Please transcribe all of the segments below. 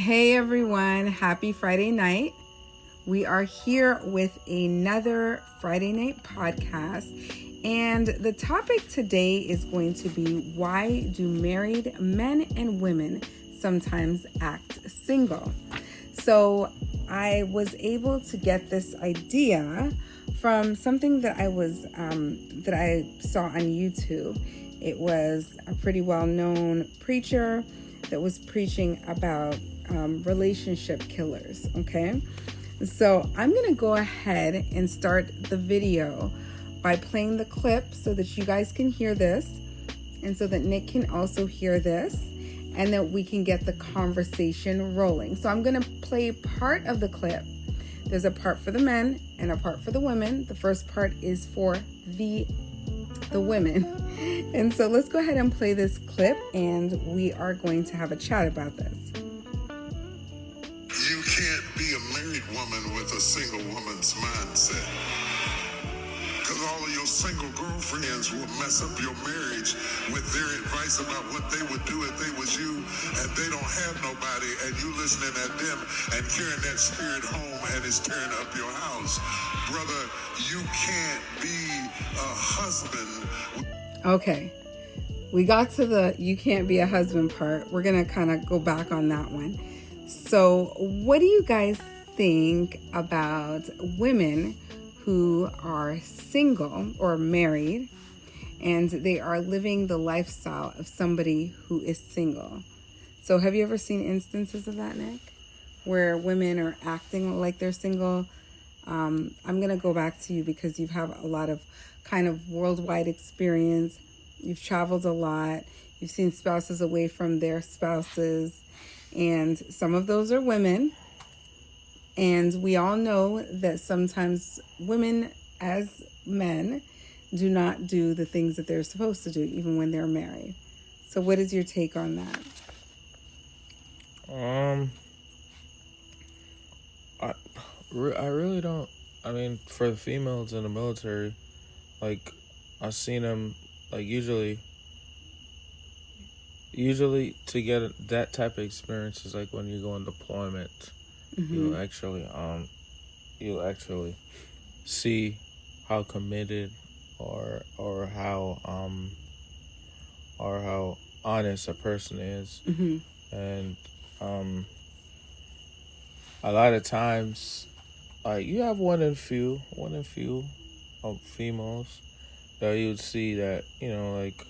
Hey everyone, happy Friday night. We are here with another Friday night podcast, and the topic today is going to be, why do married men and women sometimes act single? So I was able to get this idea from something that I saw on YouTube. It was a pretty well-known preacher that was preaching about relationship killers, okay? So I'm gonna go ahead and start the video by playing the clip so that you guys can hear this, and so that Nick can also hear this, and that we can get the conversation rolling. So I'm gonna play part of the clip. There's a part for the men and a part for the women. The first part is for the women. And so let's go ahead and play this clip, and we are going to have a chat about this. You can't be a married woman with a single woman's mindset. Because all of your single girlfriends will mess up your marriage with their advice about what they would do if they was you, and they don't have nobody, and you listening at them and carrying that spirit home, and it's tearing up your house. Brother, you can't be a husband. Okay, we got to the you can't be a husband part. We're going to kind of go back on that one. So what do you guys think about women who are single or married and they are living the lifestyle of somebody who is single? So have you ever seen instances of that, Nick, where women are acting like they're single? I'm going to go back to you because you have a lot of kind of worldwide experience. You've traveled a lot. You've seen spouses away from their spouses. And some of those are women. And we all know that sometimes women as men do not do the things that they're supposed to do, even when they're married. So what is your take on that? I really don't. I mean, for the females in the military, like, I've seen them, like, usually to get that type of experience is like when you go on deployment. Mm-hmm. You'll actually see how committed or how honest a person is. Mm-hmm. And a lot of times, you have one in few of females that you would see that, like,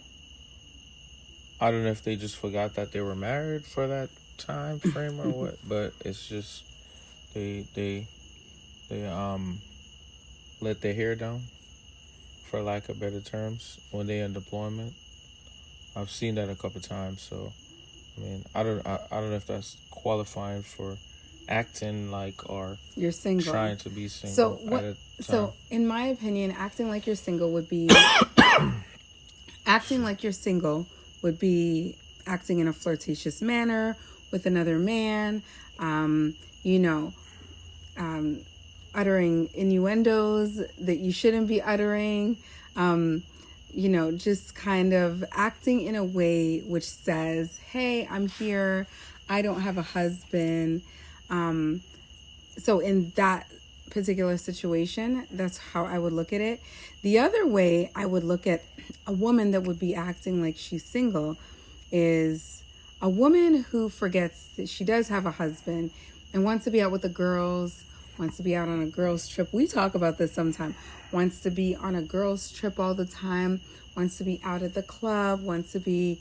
I don't know if they just forgot that they were married for that time frame or what, but it's just they let their hair down, for lack of better terms, when they're in deployment. I've seen that a couple times, so I mean, I don't know if that's qualifying for acting like, or you're single, trying to be single. So in my opinion, acting like you're single would be acting in a flirtatious manner with another man, uttering innuendos that you shouldn't be uttering, just kind of acting in a way which says, hey, I'm here, I don't have a husband. So in that particular situation, that's how I would look at it. The other way I would look at a woman that would be acting like she's single is a woman who forgets that she does have a husband and wants to be out with the girls, wants to be out on a girls' trip. We talk about this sometimes. Wants to be on a girls' trip all the time, wants to be out at the club, wants to be,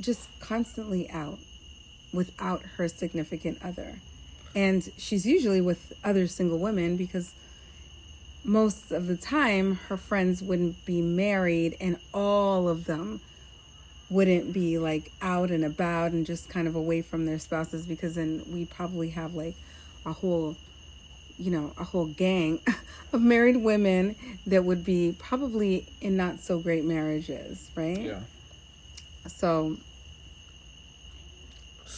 just constantly out without her significant other. And she's usually with other single women because most of the time her friends wouldn't be married and all of them wouldn't be like out and about and just kind of away from their spouses, because then we probably have like a whole gang of married women that would be probably in not so great marriages, right? Yeah. So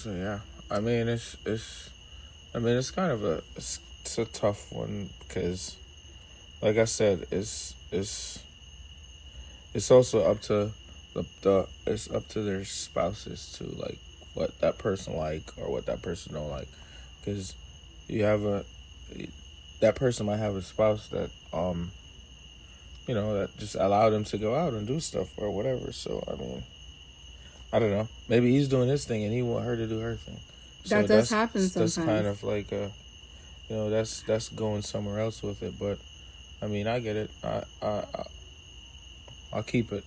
yeah, I mean, it's kind of a tough one, because, like I said, it's also up to it's up to their spouses to, like, what that person like or what that person don't like, because you have that person might have a spouse that that just allow them to go out and do stuff or whatever. So I mean, I don't know. Maybe he's doing his thing and he want her to do her thing. So that does happen sometimes. That's kind of like that's going somewhere else with it. But I mean, I get it. I'll keep it.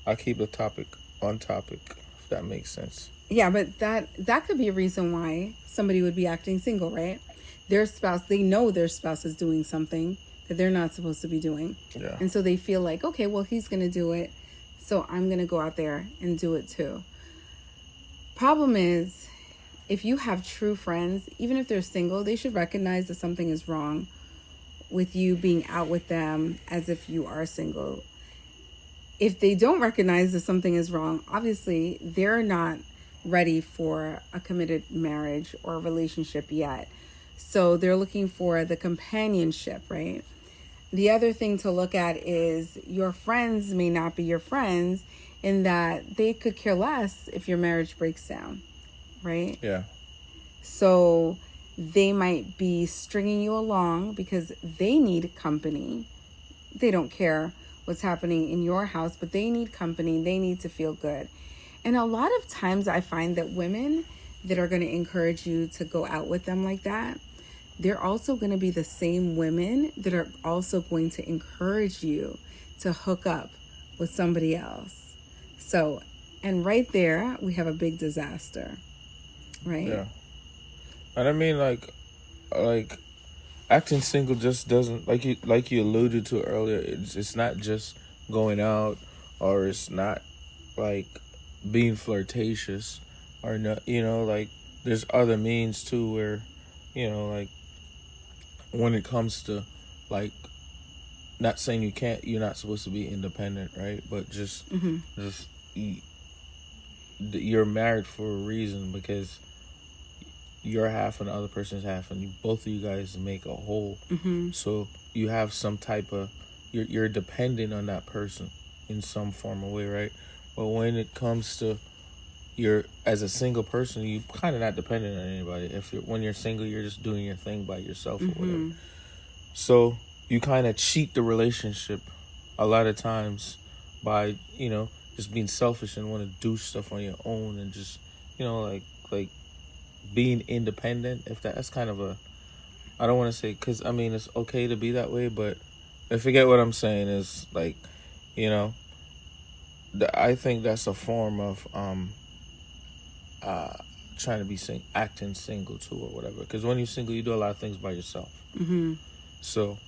I'll keep the topic on topic, if that makes sense. Yeah, but that could be a reason why somebody would be acting single, right? They know their spouse is doing something that they're not supposed to be doing. Yeah. And so they feel like, okay, well, he's going to do it, so I'm going to go out there and do it too. Problem is, if you have true friends, even if they're single, they should recognize that something is wrong with you being out with them as if you are single. If they don't recognize that something is wrong, obviously they're not ready for a committed marriage or a relationship yet. So they're looking for the companionship, right? The other thing to look at is your friends may not be your friends in that they could care less if your marriage breaks down, right? Yeah. So they might be stringing you along because they need company. They don't care what's happening in your house, but they need company. They need to feel good. And a lot of times I find that women that are going to encourage you to go out with them like that, they're also going to be the same women that are also going to encourage you to hook up with somebody else. So, and right there, we have a big disaster, right? Yeah. And I mean, like acting single just doesn't, like you alluded to earlier, it's not just going out, or it's not like being flirtatious, or not, like there's other means too where, like when it comes to, like, not saying you're not supposed to be independent, right? But just you're married for a reason, because your half and the other person's half, and both of you guys make a whole. So you have some type of, you're dependent on that person in some form of way, right? But when it comes to as a single person, you kind of not dependent on anybody. When you're single, you're just doing your thing by yourself or whatever. So you kind of cheat the relationship a lot of times by, just being selfish and want to do stuff on your own, and just, like being independent. If that's kind of I don't want to say, because I mean, it's okay to be that way, but if you get what I'm saying, is like, I think that's a form of trying to be acting single too, or whatever. Because when you're single, you do a lot of things by yourself. So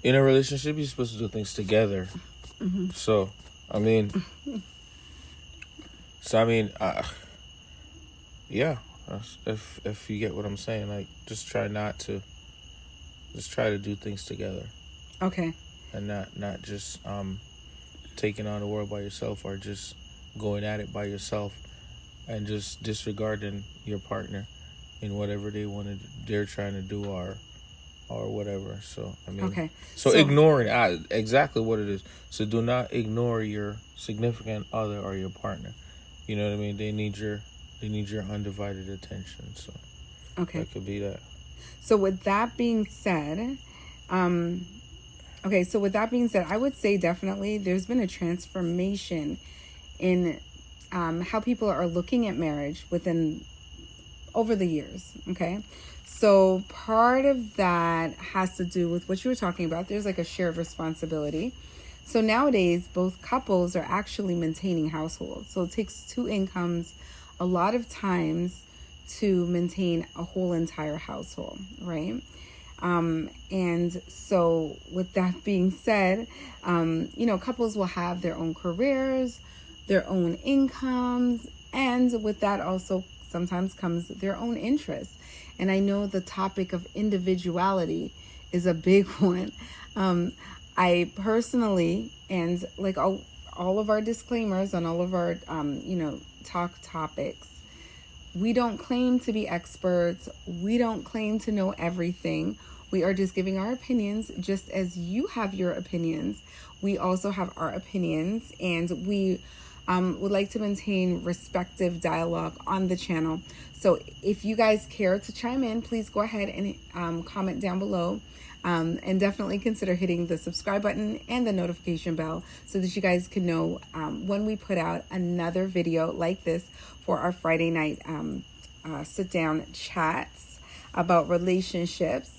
in a relationship, you're supposed to do things together. So I mean, yeah. If you get what I'm saying, like, just try to do things together. Okay. And not just taking on the world by yourself, or just going at it by yourself, and just disregarding your partner in whatever they're trying to do, or whatever. So I mean, okay. So ignoring exactly what it is. So do not ignore your significant other or your partner. You know what I mean? They need your undivided attention. So okay, that could be that. So with that being said, I would say definitely there's been a transformation in how people are looking at marriage over the years. Okay. So part of that has to do with what you were talking about. There's like a shared responsibility. So nowadays, both couples are actually maintaining households. So it takes two incomes a lot of times to maintain a whole entire household, right? And so with that being said, couples will have their own careers, their own incomes, and with that also sometimes comes their own interests. And I know the topic of individuality is a big one. I personally, and like all of our disclaimers on all of our, talk topics, we don't claim to be experts. We don't claim to know everything. We are just giving our opinions, just as you have your opinions. We also have our opinions, and we would like to maintain respective dialogue on the channel. So if you guys care to chime in, please go ahead and comment down below. And definitely consider hitting the subscribe button and the notification bell so that you guys can know when we put out another video like this for our Friday night sit down chats about relationships.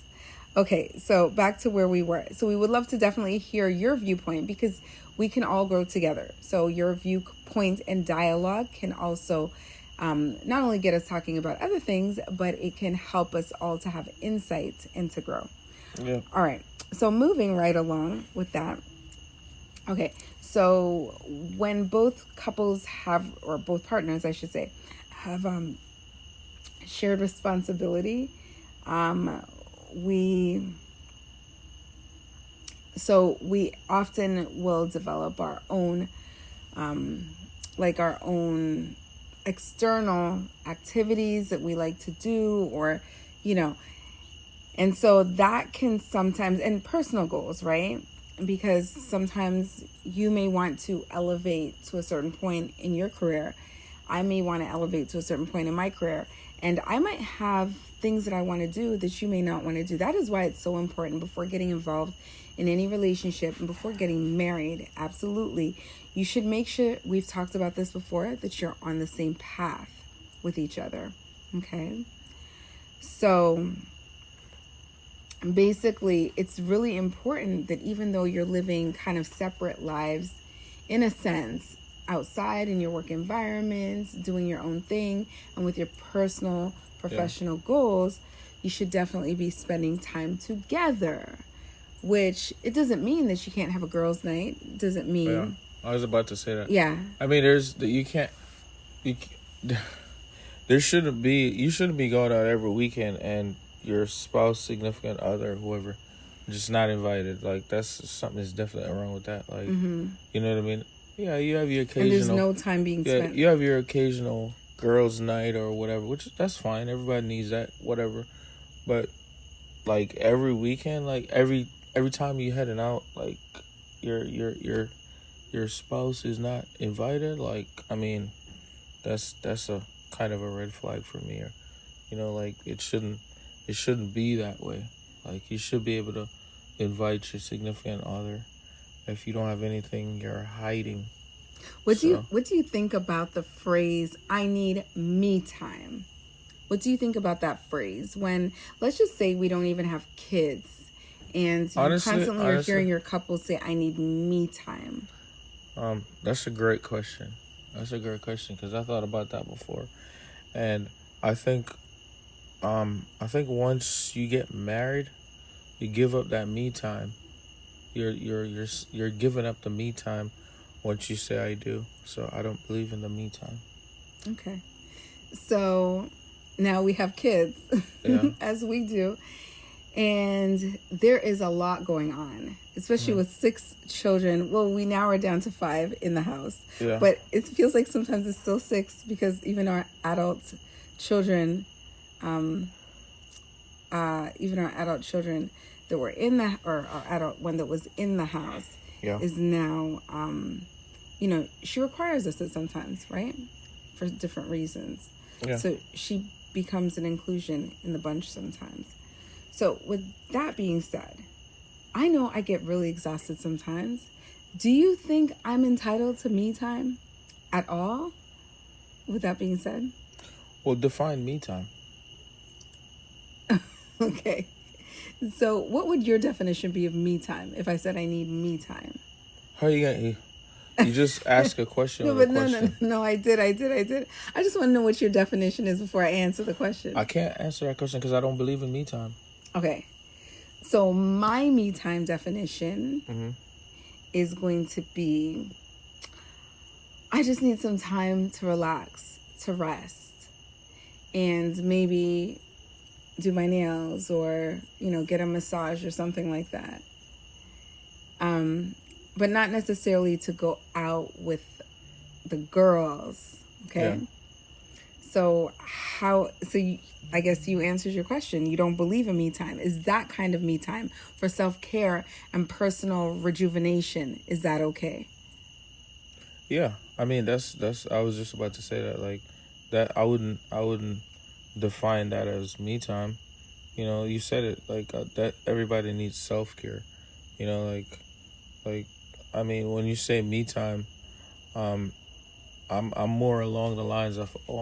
Okay, so back to where we were. So we would love to definitely hear your viewpoint because we can all grow together. So your viewpoint and dialogue can also not only get us talking about other things, but it can help us all to have insight and to grow. Yeah. All right. So moving right along with that. Okay. So when both couples have, or both partners, I should say, have shared responsibility, we often will develop our own, our own external activities that we like to do, or, and so that can sometimes, and personal goals, right? Because sometimes you may want to elevate to a certain point in your career. I may want to elevate to a certain point in my career. And I might have things that I want to do that you may not want to do. That is why it's so important before getting involved in any relationship and before getting married. Absolutely. You should make sure, we've talked about this before, that you're on the same path with each other. Okay? So basically, it's really important that even though you're living kind of separate lives, in a sense, outside in your work environments, doing your own thing, and with your personal, professional goals, you should definitely be spending time together. Which, it doesn't mean that you can't have a girls' night. It doesn't mean... Yeah, I was about to say that. Yeah. I mean, you shouldn't be going out every weekend and your spouse, significant other, whoever, just not invited. Like, that's something that's definitely wrong with that. Like, You know what I mean? Yeah, you have your occasional... And there's no time being spent. You have your occasional girls' night or whatever, which that's fine. Everybody needs that, whatever. But, like, every weekend, like, every time you heading out, like, your spouse is not invited. Like, I mean, that's a kind of a red flag for me. Or, like, it shouldn't be that way. Like, you should be able to invite your significant other. If you don't have anything you're hiding. What do you think about the phrase, I need me time? What do you think about that phrase? When, let's just say we don't even have kids, and you constantly are hearing your couple say, I need me time. That's a great question. Because I thought about that before. And I think once you get married, you give up that me time. You're giving up the me time once you say I do. So I don't believe in the me time. Okay. So now we have kids, as we do, and there is a lot going on, especially with 6 children. Well, we now are down to 5 in the house, but it feels like sometimes it's still 6 because even our adult children, that were in the, or our adult one that was in the house is now, she requires us sometimes, right? For different reasons. Yeah. So she becomes an inclusion in the bunch sometimes. So with that being said, I know I get really exhausted sometimes. Do you think I'm entitled to me time at all? With that being said? Well, define me time. Okay. So what would your definition be of me time if I said I need me time? How are you going to... You just ask a question. No, I did. I just want to know what your definition is before I answer the question. I can't answer that question because I don't believe in me time. Okay. So my me time definition is going to be, I just need some time to relax, to rest, and maybe do my nails or, get a massage or something like that. But not necessarily to go out with the girls. Okay. Yeah. So I guess you answered your question. You don't believe in me time. Is that kind of me time for self-care and personal rejuvenation? Is that okay? Yeah, I mean, that's. I was just about to say that, like, that I wouldn't define that as me time. You know, you said it, like, that everybody needs self care. You know, like, I mean, when you say me time, um, I'm more along the lines of, oh,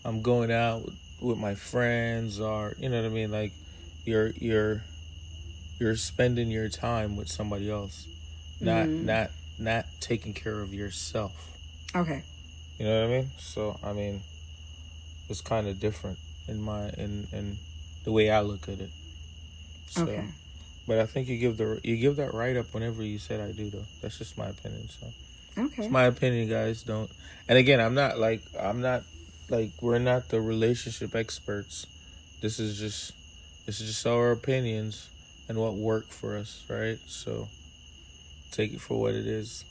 I'm going out with my friends, or you know what I mean, like, you're you're you're spending your time with somebody else, not taking care of yourself. Okay. You know what I mean? So I mean, it's kind of different in the way I look at it. So, Okay. but I think you give that right up whenever you said I do, though. That's just my opinion. So Okay. it's my opinion, guys. Don't. And again, I'm not like we're not the relationship experts. This is just our opinions and what worked for us, right? So take it for what it is.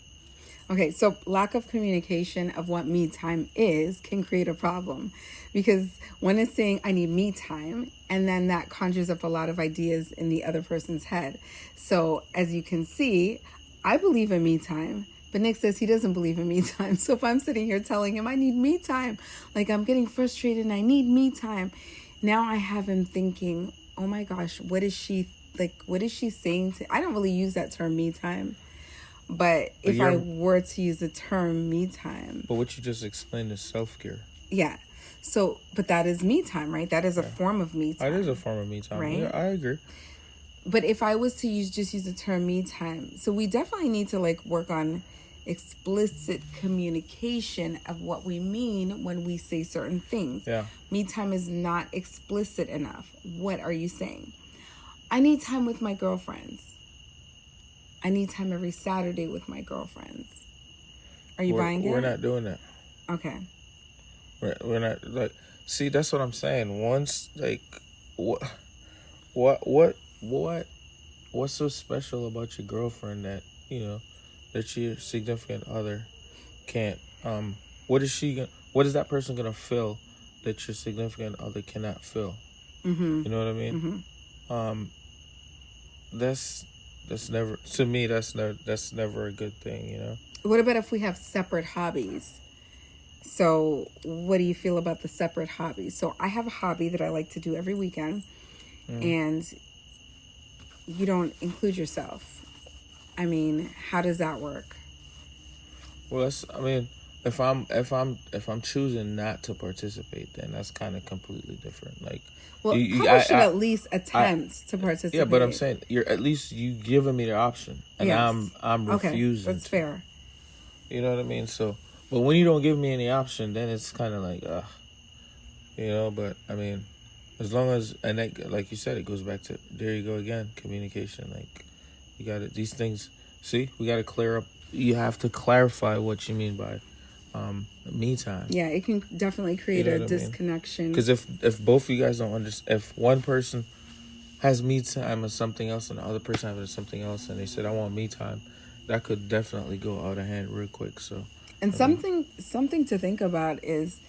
Okay, so lack of communication of what me time is can create a problem because one is saying I need me time, and then that conjures up a lot of ideas in the other person's head. So as you can see, I believe in me time, but Nick says he doesn't believe in me time. So if I'm sitting here telling him I need me time, like I'm getting frustrated and I need me time, now I have him thinking, oh my gosh, what is she saying to, I don't really use that term me time. But if I were to use the term me time. But what you just explained is self-care. Yeah. So, but that is me time, right? That is a form of me time. It is a form of me time. Right? Yeah, I agree. But if I was to use the term me time, so we definitely need to like work on explicit communication of what we mean when we say certain things. Yeah. Me time is not explicit enough. What are you saying? I need time with my girlfriends. I need time every Saturday with my girlfriends. Are you buying it? We're not doing that. Okay. We're not, like, see, that's what I'm saying. Once, like, what's so special about your girlfriend that, you know, that your significant other can't, what is that person gonna feel that your significant other cannot feel? Mm-hmm. You know what I mean? Mm-hmm. That's never, to me, that's never a good thing, you know? What about if we have separate hobbies? So what do you feel about the separate hobbies? So I have a hobby that I like to do every weekend, and you don't include yourself. I mean, how does that work? Well, I mean, if I'm choosing not to participate, then that's kind of completely different. Like, well, couple should at least attempt to participate. Yeah, but I'm saying you giving me the option, and yes. I'm refusing. Okay, that's fair. You know what I mean? So, but when you don't give me any option, then it's kind of like, you know. But I mean, as long as, and that, like you said, it goes back to, there you go again, communication. Like, you got it. These things. See, we got to clear up. You have to clarify what you mean by me time. Yeah, it can definitely create a disconnection. Because if both of you guys don't understand, if one person has me time or something else and the other person has something else, and they said I want me time, that could definitely go out of hand real quick. So, and something to think about is,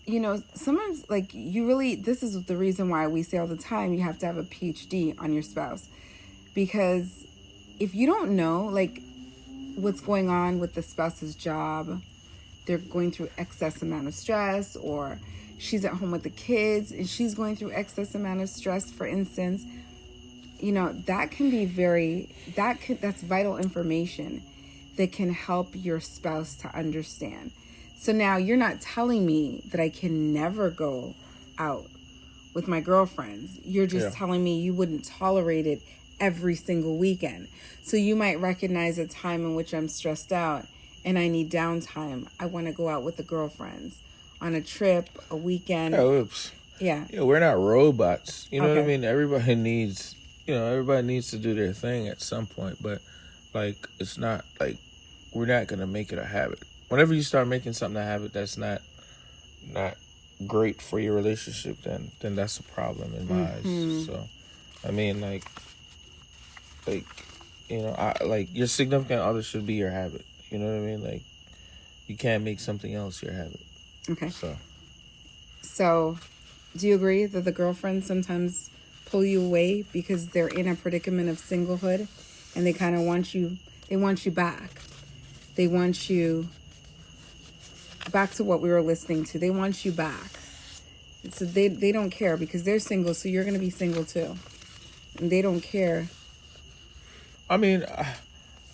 you know, sometimes like this is the reason why we say all the time you have to have a PhD on your spouse, because if you don't know like what's going on with the spouse's job, they're going through excess amount of stress, or she's at home with the kids and she's going through excess amount of stress, for instance, you know, that can be that's vital information that can help your spouse to understand. So now you're not telling me that I can never go out with my girlfriends. You're just telling me you wouldn't tolerate it every single weekend. So you might recognize a time in which I'm stressed out and I need downtime. I want to go out with the girlfriends on a trip, a weekend. Yeah, we're not robots. You know what I mean? Everybody needs to do their thing at some point. But, like, it's not, like, we're not going to make it a habit. Whenever you start making something a habit that's not great for your relationship, then that's a problem in my eyes. So, I mean, like, you know, your significant other should be your habit. You know what I mean? Like, you can't make something else your habit. Okay. So, do you agree that the girlfriends sometimes pull you away because they're in a predicament of singlehood, and they kind of want you back? They want you back to what we were listening to. They want you back. So they don't care because they're single. So you're going to be single too. And they don't care. I mean,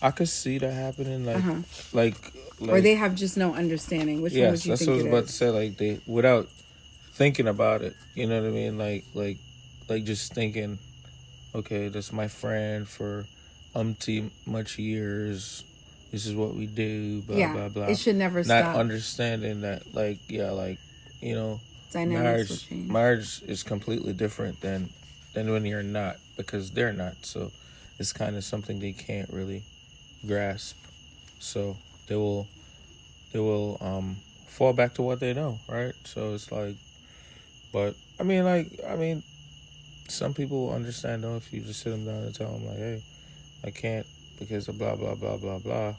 I could see that happening. Like, or they have just no understanding. Which one would you think it is? Yes, that's what I was about to say. Like, they, without thinking about it, you know what I mean? Like just thinking, okay, that's my friend for much years. This is what we do, blah, blah, blah. It should never stop. Not understanding that, like, you know, dynamics marriage is completely different than when you're not, because they're not. So it's kind of something they can't really grasp. So they will fall back to what they know, right? So it's like, but I mean, some people will understand though if you just sit them down and tell them like, hey, I can't because of blah blah blah blah blah,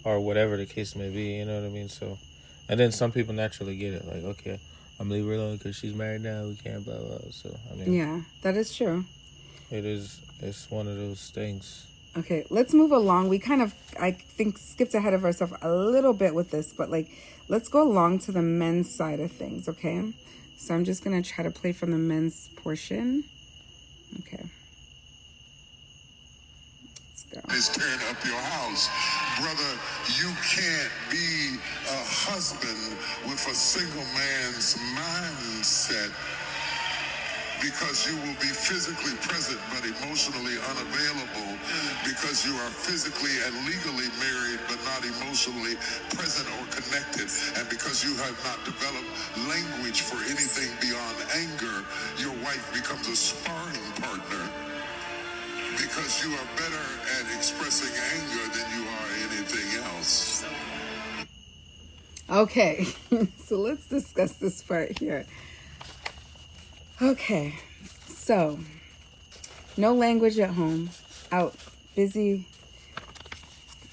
or whatever the case may be. You know what I mean? So, and then some people naturally get it, like, okay, I'm leaving her alone because she's married now. We can't blah blah. So I mean, yeah, that is true. It's one of those things. Okay, let's move along. We kind of, I think, skipped ahead of ourselves a little bit with this, but like, let's go along to the men's side of things, okay? So I'm just going to try to play from the men's portion. Okay. Let's go. Is tearing up your house. Brother, you can't be a husband with a single man's mindset, because you will be physically present but emotionally unavailable, because you are physically and legally married but not emotionally present or connected, and because you have not developed language for anything beyond anger, your wife becomes a sparring partner, because you are better at expressing anger than you are anything else. Okay, so let's discuss this part here. Okay, so no language at home, out busy,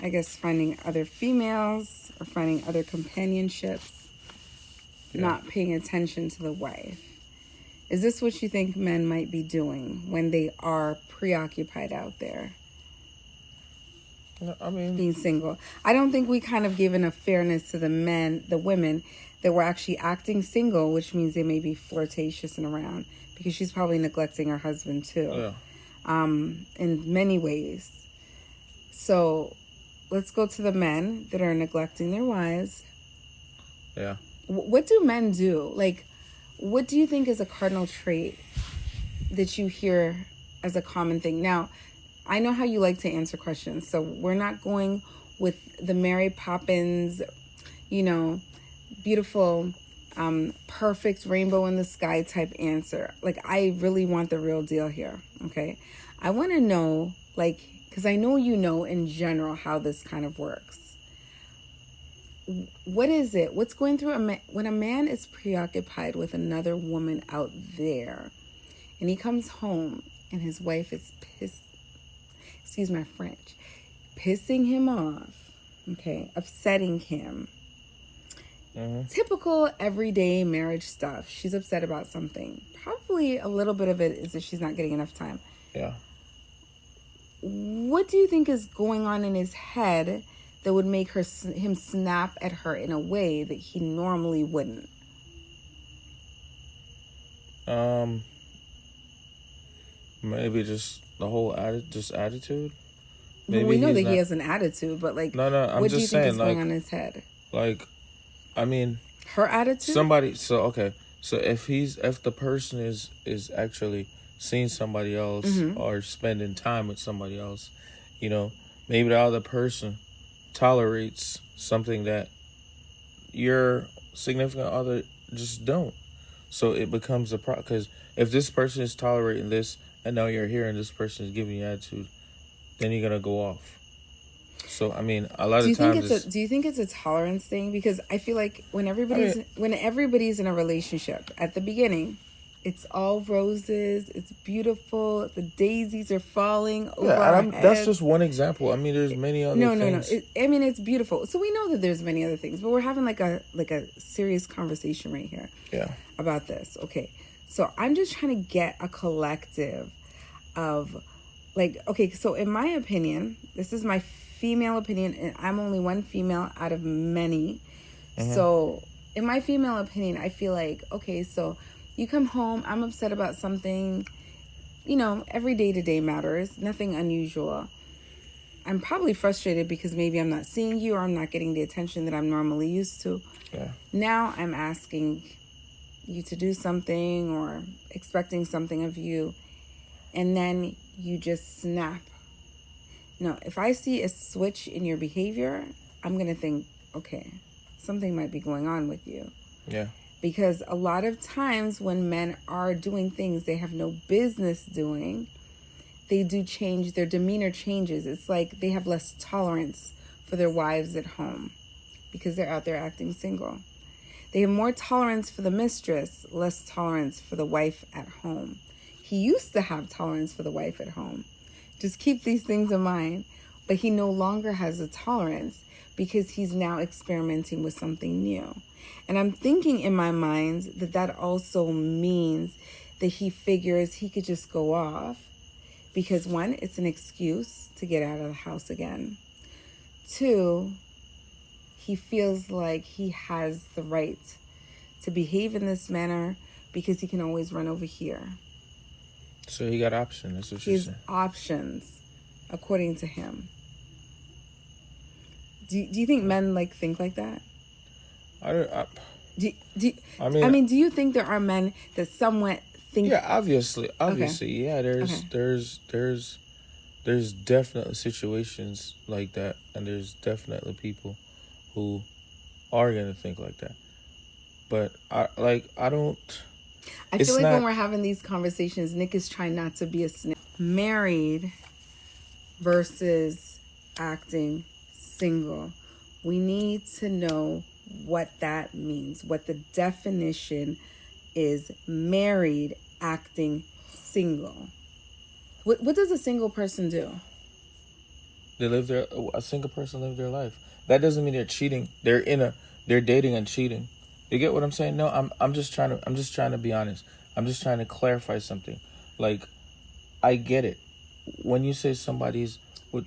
I guess, finding other females or finding other companionships, not paying attention to the wife. Is this what you think men might be doing when they are preoccupied out there? I mean, being single. I don't think we kind of gave enough fairness to the women that were actually acting single, which means they may be flirtatious and around, because she's probably neglecting her husband too. Yeah. In many ways. So let's go to the men that are neglecting their wives. Yeah. What do men do? Like, what do you think is a cardinal trait that you hear as a common thing? Now, I know how you like to answer questions, so we're not going with the Mary Poppins, you know, beautiful, perfect rainbow in the sky type answer. Like, I really want the real deal here, okay? I want to know, like, because I know you know in general how this kind of works. What is it? What's going through when a man is preoccupied with another woman out there, and he comes home and his wife is pissed, excuse my French, pissing him off, okay, upsetting him. Mm-hmm. Typical everyday marriage stuff. She's upset about something. Probably a little bit of it is that she's not getting enough time. Yeah. What do you think is going on in his head that would make him snap at her in a way that he normally wouldn't? Maybe just the whole attitude. Maybe we know that he has an attitude, but like, no, I'm what just do you saying, think is going on in his head? Like, I mean, her attitude. So if the person is actually seeing somebody else, mm-hmm. or spending time with somebody else, you know, maybe the other person tolerates something that your significant other just don't. So it becomes a problem, because if this person is tolerating this and now you're here and this person is giving you attitude, then you're gonna go off. So I mean, a lot of times. Do you think it's a tolerance thing? Because I feel like when everybody's in a relationship at the beginning, it's all roses. It's beautiful. The daisies are falling over our heads. That's just one example. I mean, there's many other things. No. It's beautiful. So we know that there's many other things, but we're having like a serious conversation right here. Yeah. About this. Okay. So I'm just trying to get a collective of, like, okay, so in my opinion, this is my female opinion, and I'm only one female out of many. So in my female opinion, I feel like, okay, so you come home, I'm upset about something, every day-to-day matters, nothing unusual. I'm probably frustrated because maybe I'm not seeing you or I'm not getting the attention that I'm normally used to. Yeah. Now I'm asking you to do something or expecting something of you, and then you just snap. No, if I see a switch in your behavior, I'm going to think, okay, something might be going on with you. Yeah. Because a lot of times when men are doing things they have no business doing, they do change, their demeanor changes. It's like they have less tolerance for their wives at home because they're out there acting single. They have more tolerance for the mistress, less tolerance for the wife at home. He used to have tolerance for the wife at home. Just keep these things in mind. But he no longer has a tolerance because he's now experimenting with something new. And I'm thinking in my mind that also means that he figures he could just go off because, one, it's an excuse to get out of the house again. Two, he feels like he has the right to behave in this manner because he can always run over here. So he got options. That's what He you're has saying. options, according to him. Do you think men think like that? I mean, do you think there are men that somewhat think? Yeah, obviously, Okay. yeah. There's definitely situations like that, and there's definitely people who are gonna think like that. But I don't. I feel like when we're having these conversations, Nick is trying not to be a snitch. Married versus acting single. We need to know what that means, what the definition is. Married, acting single. What does a single person do? A single person live their life. That doesn't mean they're cheating. They're dating and cheating. You get what I'm saying? No, I'm just trying to be honest. I'm just trying to clarify something. Like, I get it. When you say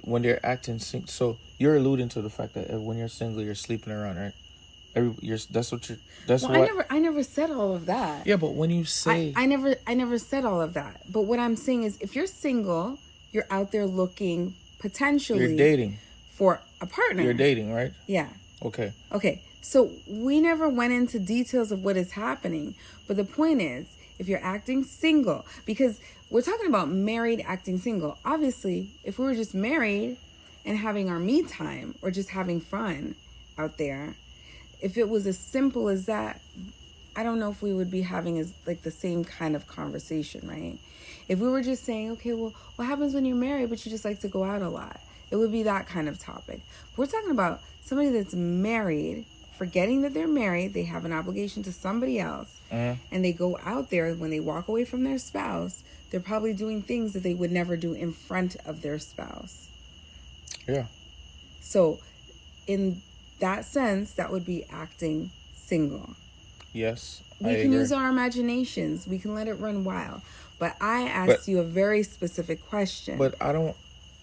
when they're acting single, so you're alluding to the fact that when you're single, you're sleeping around, right? I never said all of that. Yeah, but when you say I never said all of that. But what I'm saying is, if you're single, you're out there looking potentially. You're dating for a partner. You're dating, right? Yeah. Okay. So we never went into details of what is happening. But the point is, if you're acting single, because we're talking about married acting single. Obviously, if we were just married and having our me time or just having fun out there, if it was as simple as that, I don't know if we would be having the same kind of conversation, right? If we were just saying, okay, well, what happens when you're married but you just like to go out a lot? It would be that kind of topic. We're talking about somebody that's married, forgetting that they're married, they have an obligation to somebody else, and they go out there. When they walk away from their spouse, they're probably doing things that they would never do in front of their spouse. Yeah. So in that sense, that would be acting single. Yes, we can use our imaginations. We can let it run wild. But I asked you a very specific question. But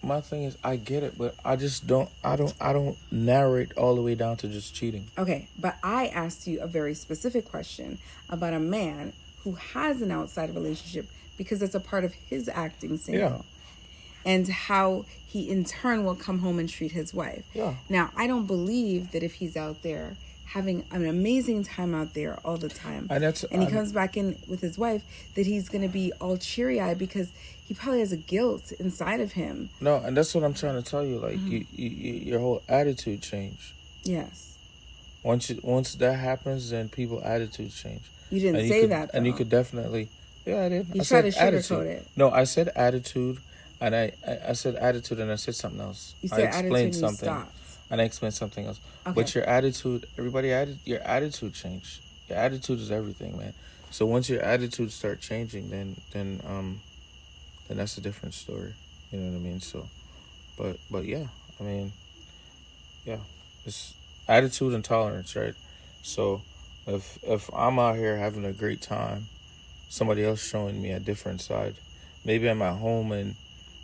my thing is, I get it, but I just don't narrow it all the way down to just cheating. Okay, but I asked you a very specific question about a man who has an outside relationship because it's a part of his acting single. Yeah. And how he in turn will come home and treat his wife. Yeah. Now, I don't believe that if he's out there having an amazing time out there all the time, and he comes back in with his wife, that he's going to be all cheery-eyed because he probably has a guilt inside of him. No, and that's what I'm trying to tell you. Like, your whole attitude change. Yes. Once that happens, then people's attitudes change. You didn't say that, though. And you could definitely... Yeah, I did. You tried to sugarcoat it. No, I said attitude, and I said attitude, and I said something else. You said attitude and you stopped. And I explained something else. Okay. But your attitude, your attitude changed. Your attitude is everything, man. So once your attitude start changing, then that's a different story. You know what I mean? So, but yeah, I mean, yeah, it's attitude and tolerance, right? So if I'm out here having a great time, somebody else showing me a different side. Maybe I'm at home and,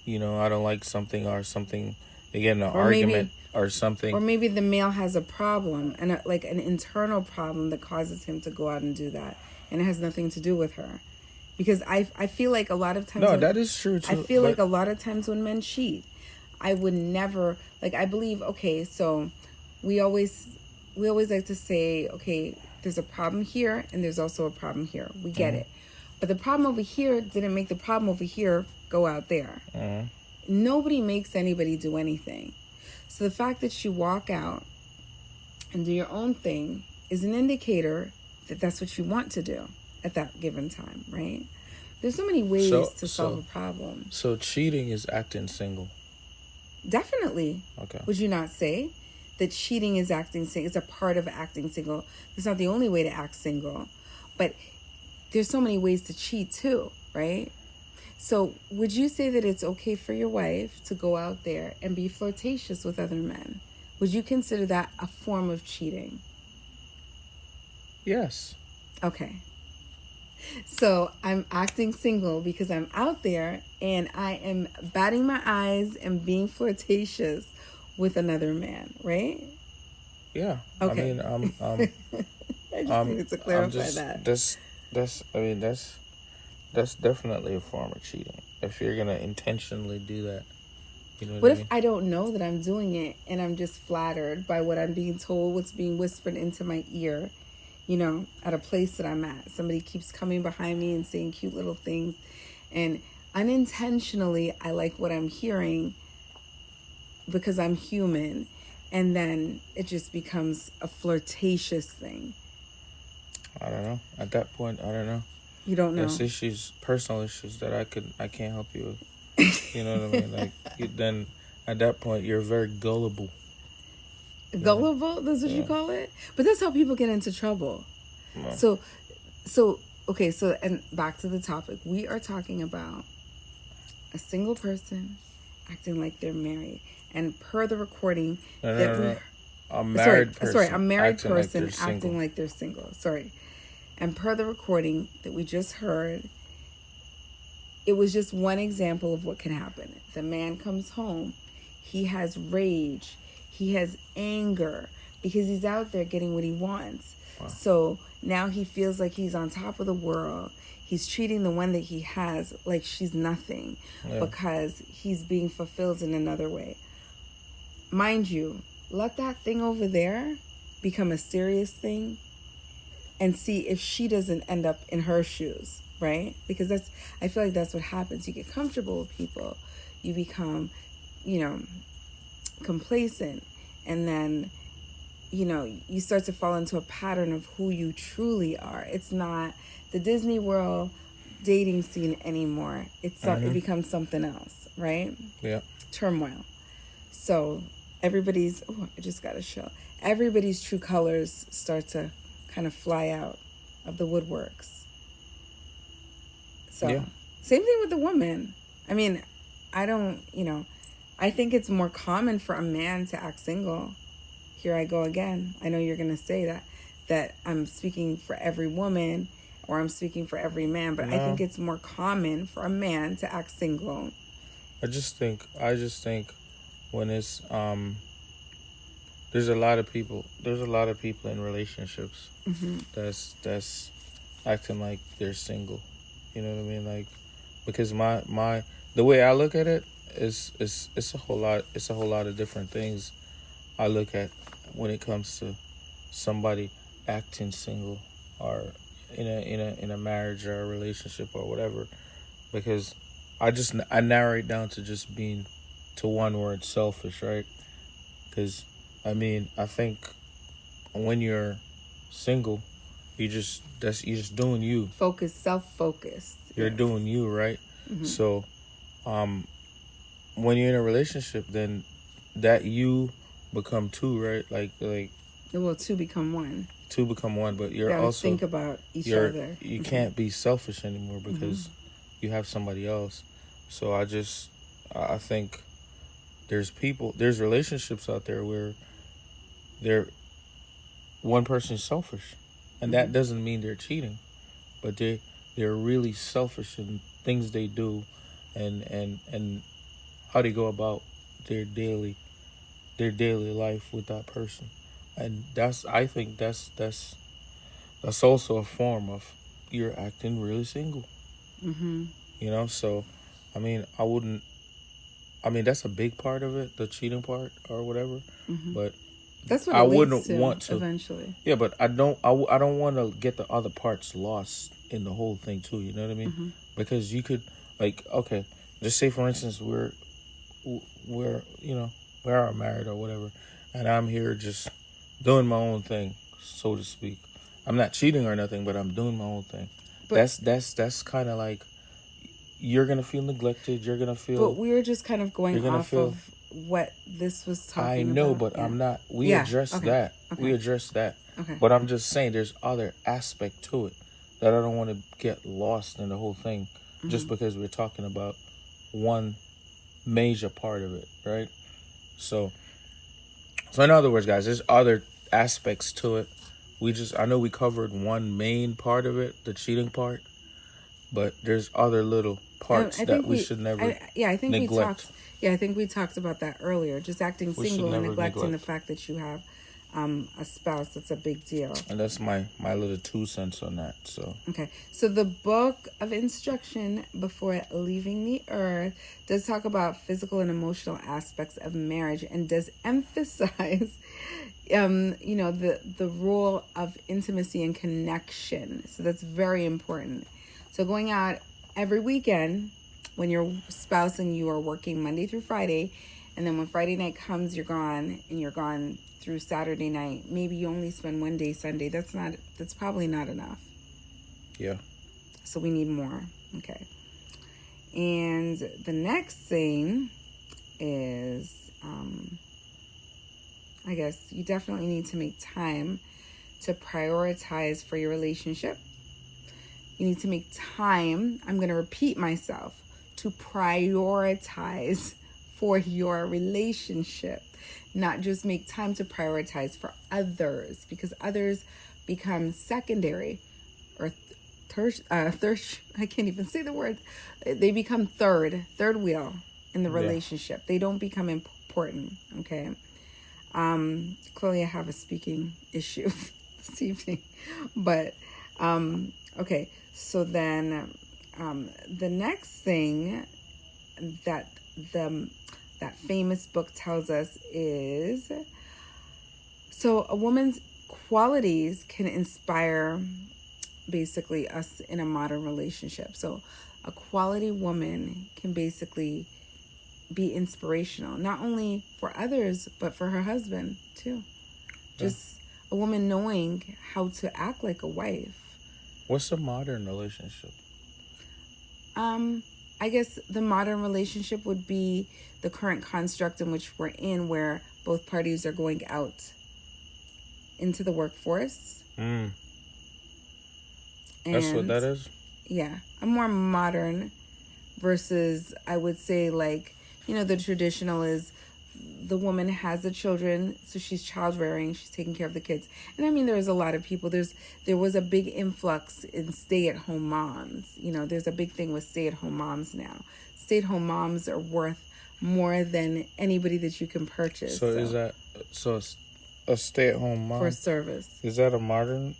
I don't like something or something. they get in an Or argument maybe- or something. Or maybe the male has a problem and like an internal problem that causes him to go out and do that, and it has nothing to do with her. Because I feel like a lot of times... No, that is true too. I feel like a lot of times when men cheat, I would never... Like, I believe, okay, so we always like to say, okay, there's a problem here and there's also a problem here. We get it. But the problem over here didn't make the problem over here go out there. Nobody makes anybody do anything. So the fact that you walk out and do your own thing is an indicator that that's what you want to do at that given time, right? There's so many ways to solve a problem. So cheating is acting single. Definitely. Okay. Would you not say that cheating is acting single? It's a part of acting single. It's not the only way to act single, but there's so many ways to cheat too, right? So would you say that it's okay for your wife to go out there and be flirtatious with other men? Would you consider that a form of cheating? Yes. Okay. So I'm acting single because I'm out there and I am batting my eyes and being flirtatious with another man, right? Yeah. Okay. I mean, I just needed to clarify that. That's definitely a form of cheating. If you're gonna intentionally do that, you know What I if mean? I don't know that I'm doing it and I'm just flattered by what I'm being told, what's being whispered into my ear, you know, at a place that I'm at? Somebody keeps coming behind me and saying cute little things, and unintentionally I like what I'm hearing because I'm human, and then it just becomes a flirtatious thing. I don't know. At that point, I don't know. You don't know. There's issues, personal issues that I can't help you with. You know what I mean? Like, then at that point, you're very gullible. Gullible? That's what you call it? But that's how people get into trouble. No. So, okay, so, and back to the topic. We are talking about a single person acting like they're married. And per the recording... No. A married person. Sorry, a married person like acting like they're single. Sorry. And per the recording that we just heard, it was just one example of what can happen. The man comes home. He has rage. He has anger because he's out there getting what he wants. Wow. So now he feels like he's on top of the world. He's treating the one that he has like she's nothing because he's being fulfilled in another way. Mind you, let that thing over there become a serious thing and see if she doesn't end up in her shoes, right? Because I feel like that's what happens. You get comfortable with people. You become, complacent. And then, you start to fall into a pattern of who you truly are. It's not the Disney World dating scene anymore. It becomes something else, right? Yeah. Turmoil. So everybody's true colors start to kind of fly out of the woodworks. So same thing with the woman. I mean, I think it's more common for a man to act single. Here I go again. I know you're going to say that I'm speaking for every woman or I'm speaking for every man, but I think it's more common for a man to act single. I just think when it's there's a lot of people in relationships that's acting like they're single. You know what I mean? Like, because the way I look at it is it's a whole lot of different things I look at when it comes to somebody acting single or in a marriage or a relationship or whatever, because I narrow it down to just being to one word: selfish, right? Because I think when you're single, you're just doing you. Self-focused. You're doing you, right? Mm-hmm. So, when you're in a relationship, then that you become two, right? Like. Well, two become one. Two become one, but you're you also think about each other. You can't be selfish anymore because you have somebody else. So I think there's relationships out there where one person's selfish, and that doesn't mean they're cheating, but they're really selfish in things they do, and how they go about their daily their daily life with that person, and I think that's also a form of you're acting really single. Mm-hmm. So I mean, I wouldn't. I mean, that's a big part of it, the cheating part or whatever. Mm-hmm. But That's what I it leads wouldn't to want to. eventually. Yeah, but I don't want to get the other parts lost in the whole thing too. You know what I mean? Mm-hmm. Because you could, like, okay, just say for instance we're we are married or whatever, and I'm here just doing my own thing, so to speak. I'm not cheating or nothing, but I'm doing my own thing. But That's kind of like you're gonna feel neglected. You're gonna but feel. we were just kind of You're going gonna off feel. of what this was I talking know, about. but Yeah. I'm not. We Yeah. addressed Okay. that. Okay. We addressed that. Okay. But I'm just saying, there's other aspect to it that I don't want to get lost in the whole thing, just because we're talking about one major part of it, right? So in other words, guys, there's other aspects to it. I know we covered one main part of it, the cheating part, but there's other little parts that we should never I think neglect. we talked. Yeah, I think we talked about that earlier. Just acting We should single and never neglecting neglect. the fact that you have a spouse. That's a big deal. And that's my little 2 cents on that. So Okay, so the book of instruction before leaving the earth does talk about physical and emotional aspects of marriage and does emphasize, the role of intimacy and connection. So that's very important. So going out every weekend when your spouse and you are working Monday through Friday, and then when Friday night comes, you're gone, and you're gone through Saturday night. Maybe you only spend one day Sunday. That's probably not enough. yeah. So we need more. Okay. And the next thing is, I guess you definitely need to make time to prioritize for your relationship. You need to make time, I'm going to repeat myself, to prioritize for your relationship. Not just make time to prioritize for others, because others become secondary or third, I can't even say the word. They become third wheel in the relationship. They don't become important, okay? Clearly I have a speaking issue this evening, but okay. So then the next thing that that famous book tells us is, so a woman's qualities can inspire basically us in a modern relationship. So a quality woman can basically be inspirational, not only for others, but for her husband too. Just a woman knowing how to act like a wife. What's a modern relationship? I guess the modern relationship would be the current construct in which we're in, where both parties are going out into the workforce. That's what that is? Yeah. A more modern versus, I would say, like, the traditional is the woman has the children, so she's child rearing, she's taking care of the kids. And I mean, there's a lot of people. There was a big influx in stay-at-home moms. There's a big thing with stay-at-home moms now. Stay-at-home moms are worth more than anybody that you can purchase. So is that a stay-at-home mom for service? Is that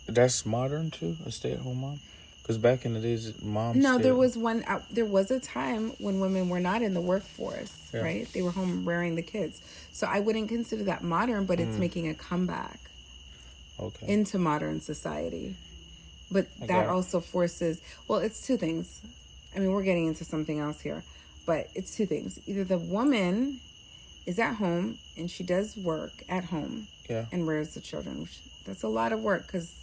that's modern too? A stay-at-home mom? Because back in the days, moms. No, there was a time when women were not in the workforce, right? They were home rearing the kids. So I wouldn't consider that modern, but it's making a comeback into modern society. But that also forces, it's two things. I mean, we're getting into something else here, but it's two things. Either the woman is at home and she does work at home and rears the children. That's a lot of work, because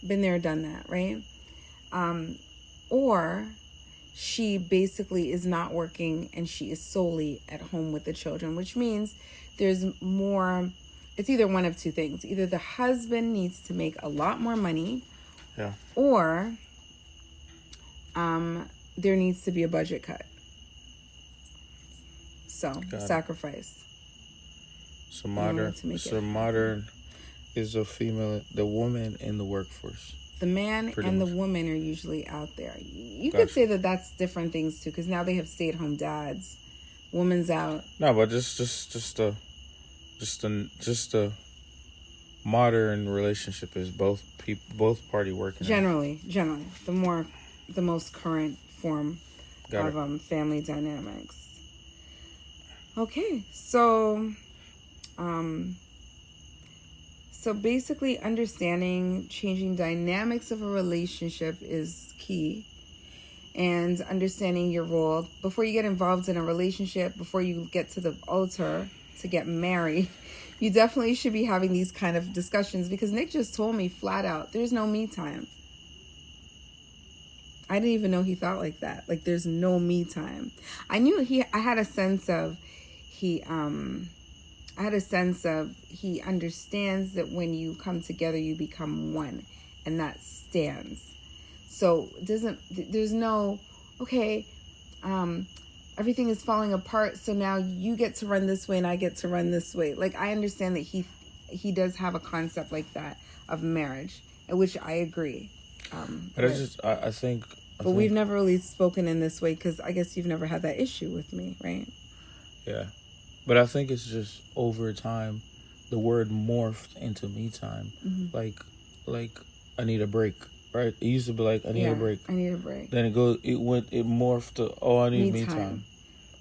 been there, done that, right? Or she basically is not working and she is solely at home with the children, which means there's more. It's either one of two things. Either the husband needs to make a lot more money, or there needs to be a budget cut. So sacrifice. So modern is the woman in the workforce. The man and the woman are usually out there. You could say that that's different things too, because now they have stay-at-home dads. Woman's out. No, but just just a modern relationship is both party working. Generally, the most current form of family dynamics. Okay, so basically understanding changing dynamics of a relationship is key. And understanding your role before you get involved in a relationship, before you get to the altar to get married, you definitely should be having these kind of discussions, because Nick just told me flat out, there's no me time. I didn't even know he thought like that. Like, there's no me time. I had a sense of he understands that when you come together, you become one, and that stands. So there's no, okay, everything is falling apart, so now you get to run this way and I get to run this way. Like, I understand that he does have a concept like that of marriage, which I agree. I think we've never really spoken in this way, because I guess you've never had that issue with me, right? Yeah. But I think it's just over time, the word morphed into me time. Mm-hmm. Like, I need a break. Right, it used to be like, I need a break. I need a break. Then it morphed to, I need me time.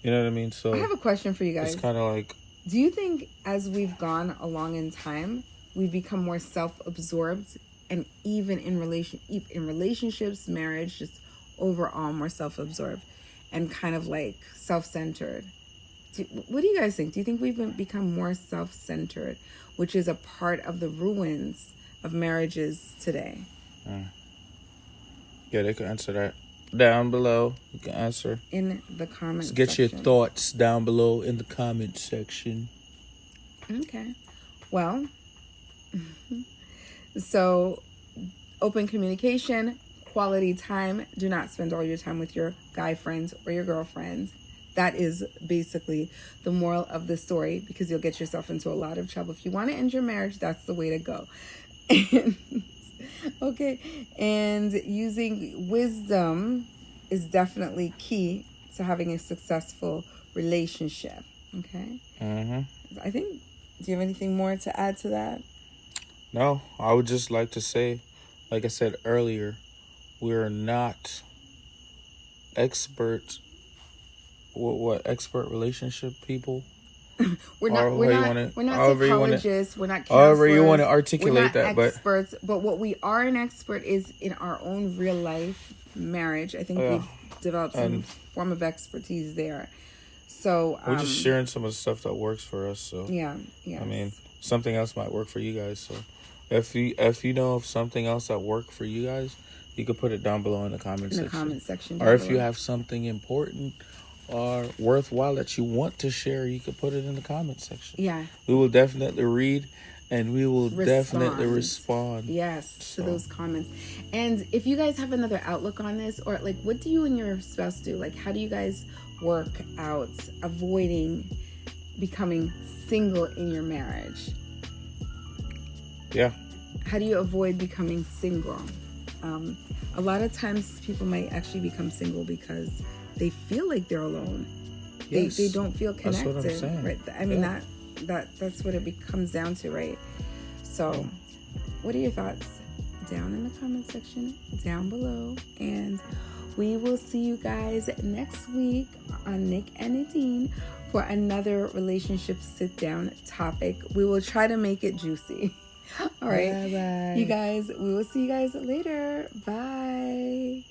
You know what I mean? So I have a question for you guys. It's kind of like, do you think as we've gone along in time, we've become more self-absorbed, and even in relationships, marriage, just overall more self-absorbed and kind of like self-centered? What do you guys think? Do you think we've become more self-centered, which is a part of the ruins of marriages today? Yeah, they can answer that down below. You can answer in the comments. Get your thoughts down below in the comment section. Okay. Well, so open communication, quality time. Do not spend all your time with your guy friends or your girlfriends. That is basically the moral of the story, because you'll get yourself into a lot of trouble. If you want to end your marriage, that's the way to go. Okay, and using wisdom is definitely key to having a successful relationship. Okay. Mm-hmm. I think. Do you have anything more to add to that? No, I would just like to say, like I said earlier, we're not experts. What expert relationship people? We're not psychologists. We're not counselors. However you want to articulate that, experts. But what we are an expert is in our own real life marriage. I think we've developed some form of expertise there. So we're just sharing some of the stuff that works for us. So yeah. I mean, something else might work for you guys. So if you know of something else that worked for you guys, you could put it down below in the comment section. Or if you have something important or worthwhile that you want to share, you could put it in the comment section. Yeah. We will definitely read, and we will definitely respond. Yes, to those comments. And if you guys have another outlook on this, or like, what do you and your spouse do? Like, how do you guys work out avoiding becoming single in your marriage? Yeah. How do you avoid becoming single? A lot of times people might actually become single because they feel like they're alone. Yes. They don't feel connected. That's what I'm saying. Right? I mean, that's what it comes down to, right? So, what are your thoughts? Down in the comment section, down below. And we will see you guys next week on Nick and Nadine for another relationship sit-down topic. We will try to make it juicy. All right. Bye-bye. You guys, we will see you guys later. Bye.